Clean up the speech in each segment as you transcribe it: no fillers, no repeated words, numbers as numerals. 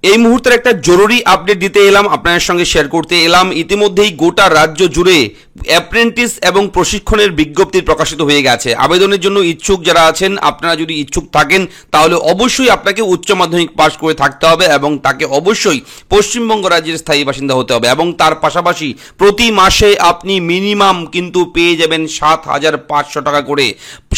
এই মুহূর্তের একটা জরুরি আপডেট দিতে এলাম, আপনাদের সঙ্গে শেয়ার করতে এলাম। ইতিমধ্যেই গোটা রাজ্য জুড়ে অ্যাপ্রেন্টিস এবং প্রশিক্ষণের বিজ্ঞপ্তি প্রকাশিত হয়ে গেছে। আবেদনের জন্য ইচ্ছুক যারা আছেন, আপনারা যদি ইচ্ছুক থাকেন তাহলে অবশ্যই আপনাকে উচ্চ মাধ্যমিক পাশ করে থাকতে হবে এবং তাকে অবশ্যই পশ্চিমবঙ্গ রাজ্যের স্থায়ী বাসিন্দা হতে হবে। এবং তার পাশাপাশি প্রতি মাসে আপনি মিনিমাম কিন্তু পেয়ে যাবেন ৭,৫০০ টাকা করে।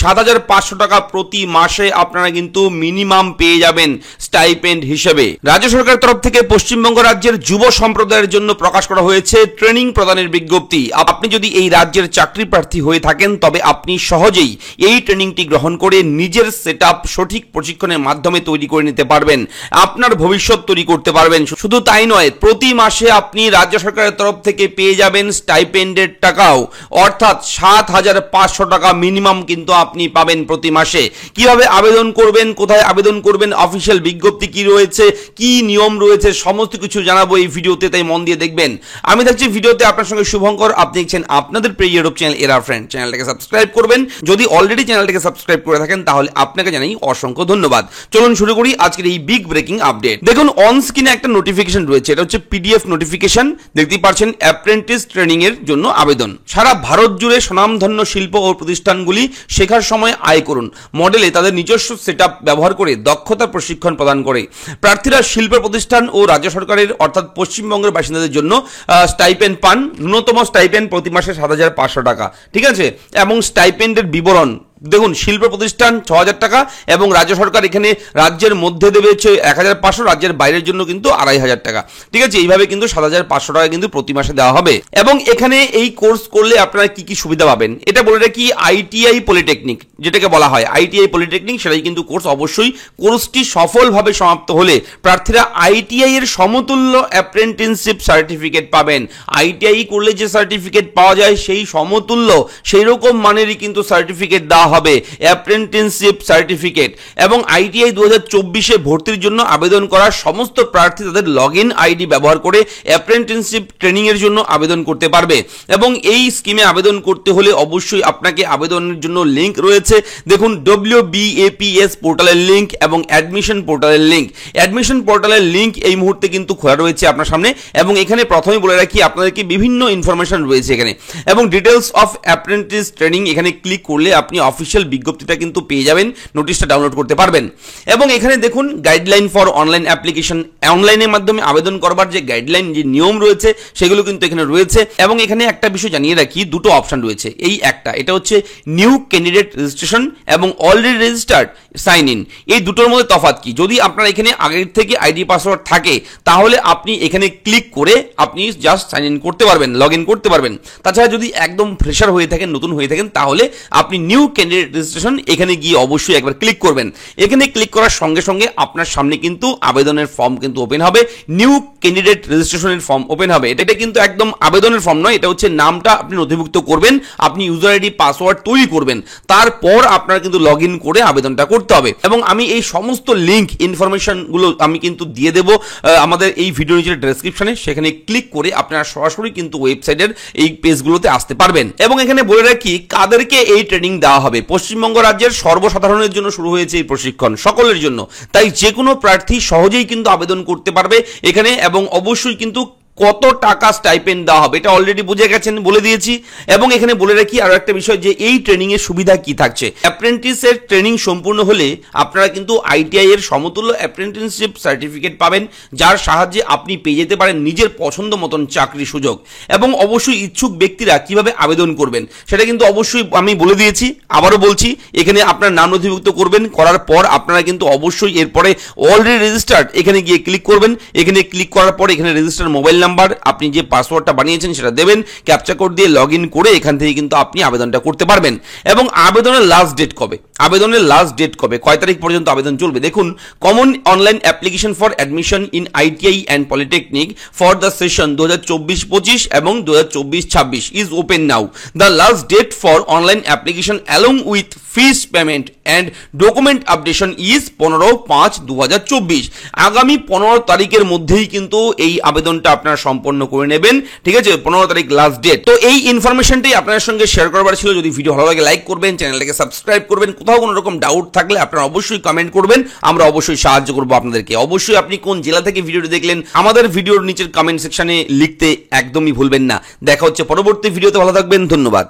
৭,৫০০ টাকা প্রতি মাসে আপনারা কিন্তু মিনিমাম পেয়ে যাবেন স্টাইপেন্ড হিসেবে। রাজ্য সরকারের তরফ থেকে পশ্চিমবঙ্গ রাজ্যের যুব সম্প্রদায়ের জন্য প্রকাশ করা হয়েছে ট্রেনিং প্রদানের বিজ্ঞপ্তি। আপনি যদি এই রাজ্যের চাকরি প্রার্থী হয়ে থাকেন তবে আপনি সহজেই এই ট্রেনিংটি গ্রহণ করে নিজের সেটআপ সঠিক প্রশিক্ষণের মাধ্যমে তৈরি করে নিতে পারবেন, আপনার ভবিষ্যৎ তৈরি করতে পারবেন। শুধু তাই নয়, প্রতি মাসে আপনি রাজ্য সরকারের তরফ থেকে পেয়ে যাবেন স্টাইপেন্ডের টাকাও, অর্থাৎ ৭,৫০০ টাকা মিনিমাম কিন্তু আপনি পাবেন প্রতি মাসে। কিভাবে আবেদন করবেন, কোথায় আবেদন করবেন, অফিসিয়াল বিজ্ঞপ্তি কি রয়েছে, কি নিয়ম রয়েছে, সমস্ত কিছু জানাবো এই ভিডিওতে, তাই মন দিয়ে দেখবেন। আমি থাকছি ভিডিওতে আপনার সঙ্গে শুভঙ্কর। আপনি দেখছেন আপনাদের প্রিয় ইউটিউব চ্যানেল এরা ফ্রেন্ড। চ্যানেলটাকে সাবস্ক্রাইব করবেন। যদি অলরেডি চ্যানেলটাকে সাবস্ক্রাইব করে থাকেন তাহলে আপনাকে জানাই অসংখ্য ধন্যবাদ। চলুন শুরু করি আজকের এই বিগ ব্রেকিং আপডেট। দেখুন, অন স্ক্রিনে একটা নোটিফিকেশন রয়েছে, এটা হচ্ছে পিডিএফ নোটিফিকেশন। দেখতেই পাচ্ছেন অ্যাপ্রেন্টিস ট্রেনিং এর জন্য আবেদন। সারা ভারত জুড়ে স্বনামধন্য শিল্প ও প্রতিষ্ঠানগুলি শেখার সময় আয় করুন মডেলে তাদের নিজস্ব সেটআপ ব্যবহার করে দক্ষতা প্রশিক্ষণ প্রদান করে। প্রার্থীরা শিল্প প্রতিষ্ঠান ও রাজ্য সরকারের অর্থাৎ পশ্চিমবঙ্গের বাসিন্দাদের জন্য স্টাইপেন্ড পান। ন্যূনতম স্টাইপেন্ড প্রতি মাসে ৭,৫০০ টাকা, ঠিক আছে। এবং স্টাইপেন্ডের বিবরণ দেখুন, শিল্প প্রতিষ্ঠান ৬,০০০ টাকা এবং রাজ্য সরকার এখানে রাজ্যের মধ্যে দেবে হচ্ছে ১,৫০০, রাজ্যের বাইরের জন্য কিন্তু ২,৫০০ টাকা, ঠিক আছে। এইভাবে কিন্তু ৭,৫০০ টাকা কিন্তু প্রতি মাসে দেওয়া হবে। এবং এখানে এই কোর্স করলে আপনারা কি কি সুবিধা পাবেন এটা বলে রাখি। আইটিআই পলিটেকনিক যেটাকে বলা হয়, আইটিআই পলিটেকনিক সেটাই কিন্তু কোর্স। অবশ্যই কোর্সটি সফলভাবে সমাপ্ত হলে প্রার্থীরা আইটিআই এর সমতুল্য অ্যাপ্রেন্টিসশিপ সার্টিফিকেট পাবেন। আইটিআই করলে যে সার্টিফিকেট পাওয়া যায় সেই সমতুল্য, সেই রকম মানেরই কিন্তু সার্টিফিকেট দেওয়া হবে, অ্যাপ্রেন্টিসশিপ সার্টিফিকেট। এবং আইটিআই ২০২৪-এ ভর্তির জন্য আবেদন করা সমস্ত প্রার্থী তাদের লগইন আইডি ব্যবহার করে অ্যাপ্রেন্টিসশিপ ট্রেনিং এর জন্য আবেদন করতে পারবে। এবং এই স্কিমে আবেদন করতে হলে অবশ্যই আপনাকে আবেদনের জন্য লিংক রয়েছে। দেখুন, WBAPS পোর্টালের লিংক এবং অ্যাডমিশন পোর্টালের লিংক। অ্যাডমিশন পোর্টালের লিংক এই মুহূর্তে কিন্তু খোলা রয়েছে আপনার সামনে। এবং এখানে প্রথমে বলে রাখি আপনাদেরকে বিভিন্ন ইনফরমেশন রয়েছে এখানে। এবং ডিটেলস অফ অ্যাপ্রেন্টিস ট্রেনিং এখানে ক্লিক করলে আপনি অফিসিয়াল বিজ্ঞপ্তিটা কিন্তু পেয়ে যাবেন, নোটিশটা ডাউনলোড করতে পারবেন। এবং এখানে দেখুন গাইডলাইন ফর অনলাইন অ্যাপ্লিকেশন, অনলাইনের মাধ্যমে আবেদন করবার যে গাইডলাইন, যে নিয়ম রয়েছে সেগুলো কিন্তু এখানে রয়েছে। এবং এখানে একটা বিষয় জানিয়ে রাখি, দুটো অপশন রয়েছে। এটা হচ্ছে নিউ ক্যান্ডিডেট রেজিস্ট্রেশন এবং অলরেডি রেজিস্টার্ড সাইন ইন। এই দুটোর মধ্যে তফাৎ কি? যদি আপনার এখানে আগের থেকে আইডি পাসওয়ার্ড থাকে তাহলে আপনি এখানে ক্লিক করে আপনি জাস্ট সাইন ইন করতে পারবেন, লগ ইন করতে পারবেন। তাছাড়া যদি একদম ফ্রেশার হয়ে থাকেন, নতুন হয়ে থাকেন, তাহলে আপনি নিউ ক্যান্ডিডেট রেজিস্ট্রেশন এখানে গিয়ে অবশ্যই একবার ক্লিক করবেন। এখানে ক্লিক করার সঙ্গে সঙ্গে আপনার সামনে কিন্তু আবেদনের ফর্ম কিন্তু ওপেন হবে, নিউ ক্যান্ডিডেট রেজিস্ট্রেশনের ফর্ম ওপেন হবে। এটা কিন্তু একদম আবেদনের ফর্ম নয়, এটা হচ্ছে নামটা আপনি নথিভুক্ত করবেন, আপনি ইউজার আইডি পাসওয়ার্ড তৈরি করবেন, তারপর আপনার কিন্তু লগ ইন করে আবেদনটা করতে হবে। এবং আমি এই সমস্ত লিঙ্ক ইনফরমেশনগুলো আমি কিন্তু দিয়ে দেবো আমাদের এই ভিডিও নিচের ডেসক্রিপশনে, সেখানে ক্লিক করে আপনারা সরাসরি কিন্তু ওয়েবসাইটের এই পেজগুলোতে আসতে পারবেন। এবং এখানে বলে রাখি কাদেরকে এই ট্রেনিং দেওয়া হবে। পশ্চিমবঙ্গ রাজ্যের সর্বসাধারণের জন্য শুরু হয়েছে এই প্রশিক্ষণ, সকলের জন্য। তাই যে কোনো প্রার্থী সহজেই কিন্তু আবেদন করতে পারবে এখানে। এবং অবশ্যই কিন্তু কত টাকা স্টাইপেন্ড দেওয়া হবে এটা অলরেডি বুঝে গেছেন, বলে দিয়েছি। এবং এখানে বলে রাখি আরো একটা বিষয়, যে এই ট্রেনিং এর সুবিধা কি থাকছে। অ্যাপ্রেন্টিসের ট্রেনিং সম্পূর্ণ হলে আপনারা কিন্তু আইটিআই এর সমতুল্য অ্যাপ্রেন্টিসশিপ সার্টিফিকেট পাবেন, যার সাহায্যে আপনি পেয়ে যেতে পারেন নিজের পছন্দ মতন চাকরি সুযোগ। এবং অবশ্যই ইচ্ছুক ব্যক্তিরা কিভাবে আবেদন করবেন সেটা কিন্তু অবশ্যই আমি বলে দিয়েছি, আবারও বলছি। এখানে আপনার নাম নথিভুক্ত করবেন, করার পর আপনারা কিন্তু অবশ্যই এরপরে অলরেডি রেজিস্টার্ড এখানে গিয়ে ক্লিক করবেন। এখানে ক্লিক করার পর এখানে রেজিস্টার মোবাইল নাম্বার, আপনি যে পাসওয়ার্ডটা বানিয়েছেন সেটা দেবেন, ক্যাপচা কোড দিয়ে লগ ইন করে এখান থেকে কিন্তু আপনি আবেদনটা করতে পারবেন। এবং আবেদনের লাস্ট ডেট কবে, কয় তারিখ পর্যন্ত আবেদন চলবে? দেখুন, common online application for admission in ITI and polytechnic for the session 2024-25 এবং 2024-26 is open now. The last date for online application along with fees payment and document updation is 15/5/2024। আগামী 15 তারিখের মধ্যেই কিন্তু এই আবেদনটা আপনারা সম্পন্ন করে নেবেন। ঠিক আছে, 15 তারিখ লাস্ট ডেট। তো এই ইনফরমেশনটাই আপনাদের সঙ্গে শেয়ার করবার ছিল। যদি ভিডিও ভালো লাগে লাইক করবেন, চ্যানেলটাকে সাবস্ক্রাইব করবেন। কোথাও কোনো রকম ডাউট থাকলে আপনারা অবশ্যই কমেন্ট করবেন, আমরা অবশ্যই সাহায্য করবো আপনাদেরকে। অবশ্যই আপনি কোন জেলা থেকে ভিডিওটি দেখলেন আমাদের ভিডিওর নিচের কমেন্ট সেকশনে লিখতে একদমই ভুলবেন না। দেখা হচ্ছে পরবর্তী ভিডিওতে, ভালো থাকবেন, ধন্যবাদ।